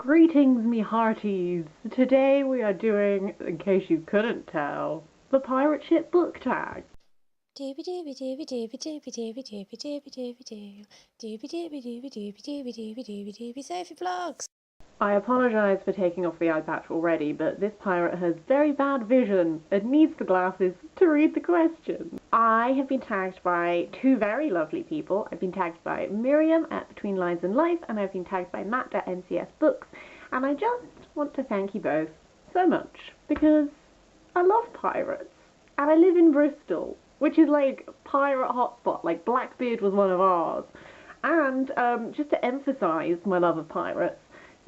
Greetings, me hearties! Today we are doing, in case you couldn't tell, the pirate ship book tag. Dooby dooby dooby dooby dooby dooby dooby dooby dooby doo. Dooby dooby dooby dooby dooby dooby dooby dooby Sophie Vlogs. I apologise for taking off the eye patch already, but this pirate has very bad vision and needs the glasses to read the questions. I have been tagged by two very lovely people. I've been tagged by Miriam at Between Lines and Life, and I've been tagged by Matt at NCS Books, and I just want to thank you both so much, because I love pirates, and I live in Bristol, which is like pirate hotspot, like Blackbeard was one of ours. And just to emphasise my love of pirates,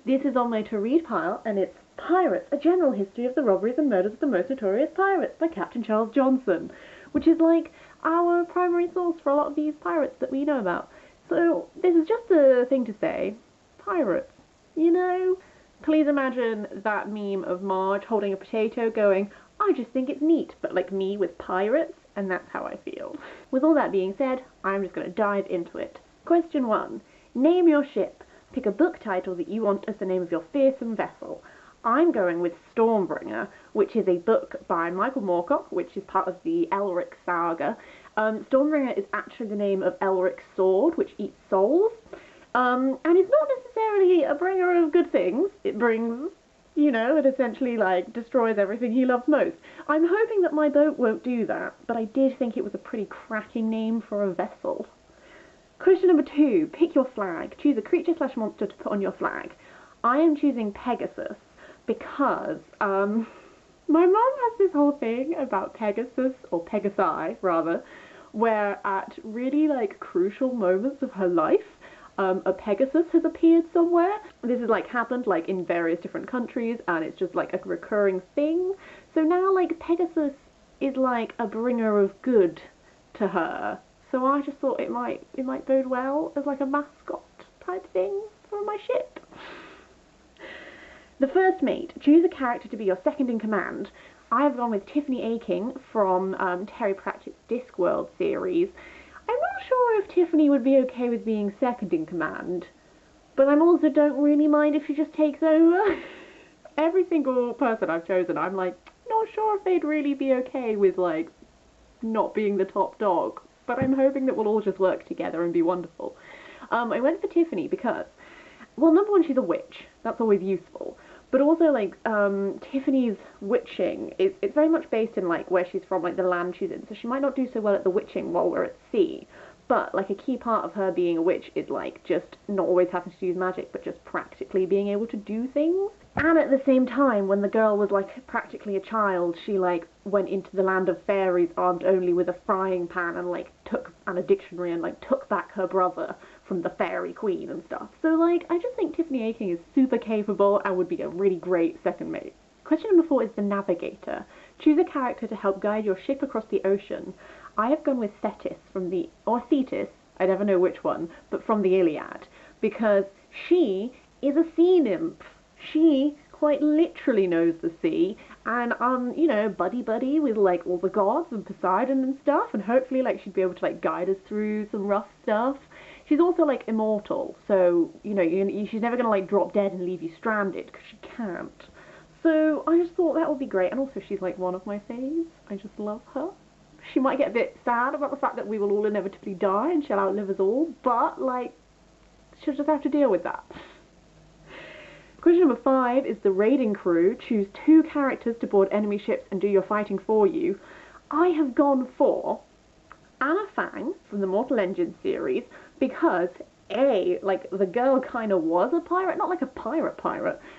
this is on my to read pile, and it's Pirates, A General History of the Robberies and Murders of the Most Notorious Pirates by Captain Charles Johnson, which is like our primary source for a lot of these pirates that we know about. So this is just a thing to say, pirates, you know? Please imagine that meme of Marge holding a potato going, I just think it's neat, but like me with pirates, and that's how I feel. With all that being said, I'm just going to dive into it. Question 1. Name your ship. Pick a book title that you want as the name of your fearsome vessel. I'm going with Stormbringer, which is a book by Michael Moorcock, which is part of the Elric saga. Stormbringer is actually the name of Elric's sword, which eats souls. And it's not necessarily a bringer of good things. It brings, you know, it essentially like destroys everything he loves most. I'm hoping that my boat won't do that, but I did think it was a pretty cracking name for a vessel. Question number 2. Pick your flag. Choose a creature/monster to put on your flag. I am choosing Pegasus because my mum has this whole thing about Pegasus, or Pegasi rather, where at really like crucial moments of her life, a Pegasus has appeared somewhere. This has like happened like in various different countries, and it's just like a recurring thing. So now like Pegasus is like a bringer of good to her. So I just thought it might bode well as like a mascot type thing for my ship. The first mate. Choose a character to be your second in command. I have gone with Tiffany Aching from Terry Pratchett's Discworld series. I'm not sure if Tiffany would be okay with being second in command, but I also don't really mind if she just takes over. Every single person I've chosen, I'm like, not sure if they'd really be okay with like not being the top dog. But I'm hoping that we'll all just work together and be wonderful. I went for Tiffany because, well, number one, she's a witch. That's always useful. But also, like, Tiffany's witching, it's very much based in, like, where she's from, like, the land she's in. So she might not do so well at the witching while we're at sea. But, like, a key part of her being a witch is, like, just not always having to use magic, but just practically being able to do things. And at the same time, when the girl was, like, practically a child, she, like, went into the land of fairies armed only with a frying pan and, like, took a dictionary and, like, took back her brother from the fairy queen and stuff. So, like, I just think Tiffany Aching is super capable and would be a really great second mate. Question number 4 is the Navigator. Choose a character to help guide your ship across the ocean. I have gone with Thetis or Thetis, I never know which one, but from the Iliad, because she is a sea nymph. She quite literally knows the sea, and you know, buddy with like all the gods and Poseidon and stuff, and hopefully like she'd be able to like guide us through some rough stuff. She's also like immortal, so you know, she's never gonna like drop dead and leave you stranded, because she can't. So I just thought that would be great, and also she's like one of my faves. I just love her. She might get a bit sad about the fact that we will all inevitably die and she'll outlive us all, but like, she'll just have to deal with that. Question number 5 is the raiding crew. Choose 2 characters to board enemy ships and do your fighting for you. I have gone for Anna Fang from the Mortal Engines series because like the girl kind of was a pirate, not like a pirate,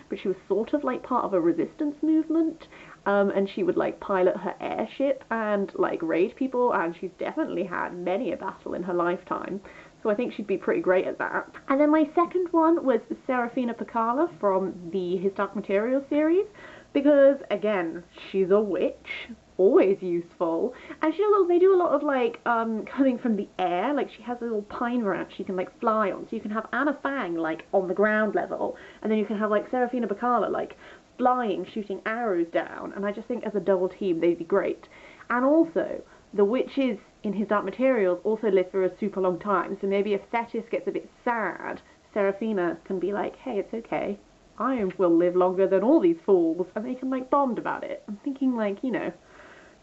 but she was sort of like part of a resistance movement, and she would like pilot her airship and like raid people, and she's definitely had many a battle in her lifetime. So I think she'd be pretty great at that. And then my second one was Serafina Picala from the His Dark Materials series, because again, she's a witch, always useful, and they do a lot of like coming from the air. Like she has a little pine branch she can like fly on, so you can have Anna Fang like on the ground level, and then you can have like Serafina Picala like flying, shooting arrows down, and I just think as a double team they'd be great. And also the witches in His Dark Materials also live for a super long time, so maybe if Thetis gets a bit sad, Serafina can be like, hey, it's okay, I will live longer than all these fools, and they can like bond about it. I'm thinking like, you know,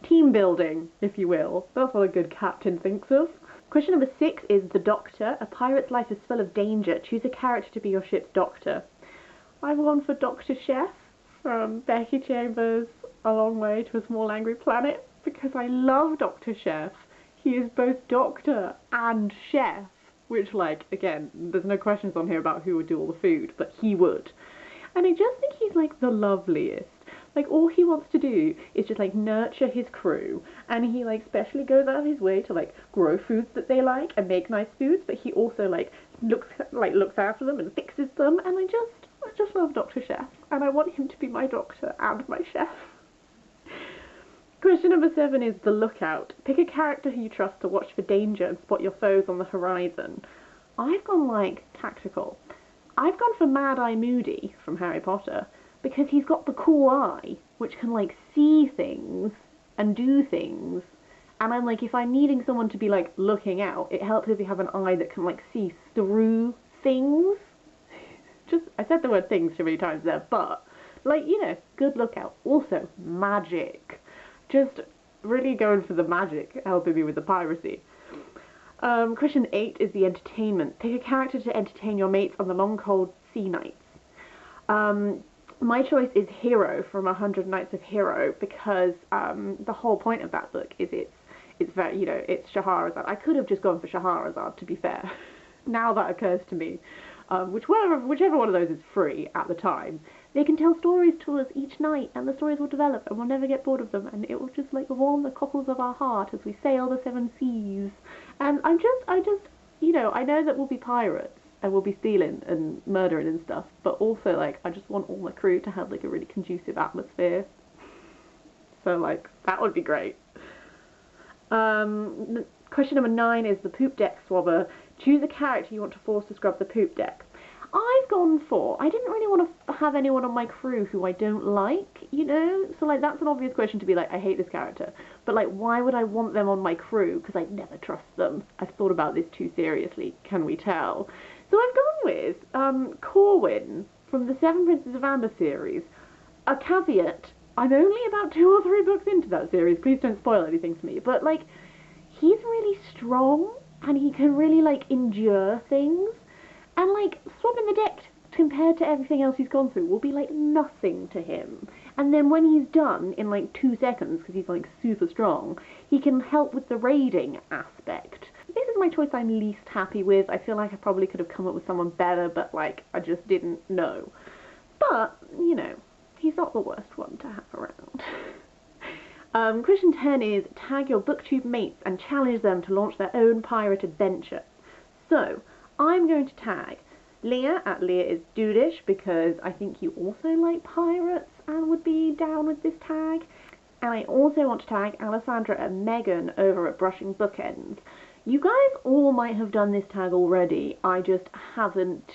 team building, if you will. That's what a good captain thinks of. Question number 6 is the Doctor. A pirate's life is full of danger. Choose a character to be your ship's doctor. I've gone for Dr. Chef from Becky Chambers' A Long Way to a Small Angry Planet because I love Dr. Chef. He is both doctor and chef, which, like, again, there's no questions on here about who would do all the food, but he would. And I just think he's, like, the loveliest. Like, all he wants to do is just, like, nurture his crew, and he, like, specially goes out of his way to, like, grow foods that they like and make nice foods, but he also, like, looks after them and fixes them, and I just love Dr. Chef, and I want him to be my doctor and my chef. Question number 7 is the Lookout. Pick a character who you trust to watch for danger and spot your foes on the horizon. I've gone, like, tactical. I've gone for Mad Eye Moody from Harry Potter, because he's got the cool eye, which can, like, see things and do things. And I'm like, if I'm needing someone to be, like, looking out, it helps if you have an eye that can, like, see through things. I said the word things too many times there, but, like, you know, good lookout. Also, magic. Just really going for the magic, helping me with the piracy. Question 8 is the entertainment. Pick a character to entertain your mates on the long, cold sea nights. My choice is Hero from 100 Nights of Hero because the whole point of that book is it's very, you know, it's Shahrazad. I could have just gone for Shahrazad, to be fair. Now that occurs to me. Whichever one of those is free at the time, they can tell stories to us each night, and the stories will develop, and we'll never get bored of them, and it will just like warm the cockles of our heart as we sail the 7 seas. And I just, you know, I know that we'll be pirates and we'll be stealing and murdering and stuff, but also like I just want all my crew to have like a really conducive atmosphere. So like that would be great. Question number 9 is the Poop-Deck Swabber. Choose a character you want to force to scrub the poop deck. I've gone for, I didn't really want to have anyone on my crew who I don't like, you know? So, like, that's an obvious question to be like, I hate this character. But, like, why would I want them on my crew? Because I'd never trust them. I've thought about this too seriously, can we tell? So I've gone with Corwin from the 7 Princes of Amber series. A caveat, I'm only about 2 or 3 books into that series. Please don't spoil anything for me. But, like, he's really strong, and he can really, like, endure things. And, like, swabbing the deck compared to everything else he's gone through will be, like, nothing to him. And then when he's done in, like, 2 seconds, because he's, like, super strong, he can help with the raiding aspect. This is my choice I'm least happy with. I feel like I probably could have come up with someone better, but, like, I just didn't know. But, you know, he's not the worst one to have around. Question 10 is tag your booktube mates and challenge them to launch their own pirate adventure. So, I'm going to tag Leah at Leah is Dudish because I think you also like pirates and would be down with this tag. And I also want to tag Alessandra and Megan over at Brushing Bookends. You guys all might have done this tag already, I just haven't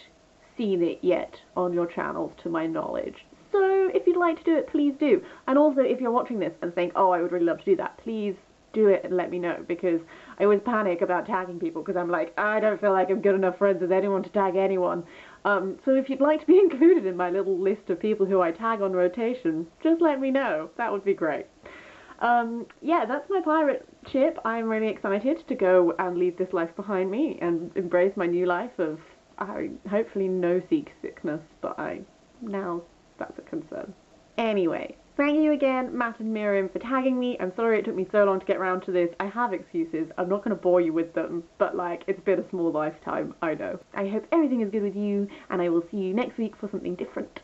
seen it yet on your channels to my knowledge. So if you'd like to do it, please do. And also if you're watching this and think, oh, I would really love to do that, please do it and let me know, because I always panic about tagging people because I'm like, I don't feel like I'm good enough friends with anyone to tag anyone. So if you'd like to be included in my little list of people who I tag on rotation, just let me know. That would be great. Yeah, that's my pirate ship. I'm really excited to go and leave this life behind me and embrace my new life of hopefully no seasickness, but now that's a concern. Anyway, thank you again, Matt and Miriam, for tagging me. I'm sorry it took me so long to get around to this. I have excuses. I'm not going to bore you with them, but, like, it's been a small lifetime, I know. I hope everything is good with you, and I will see you next week for something different.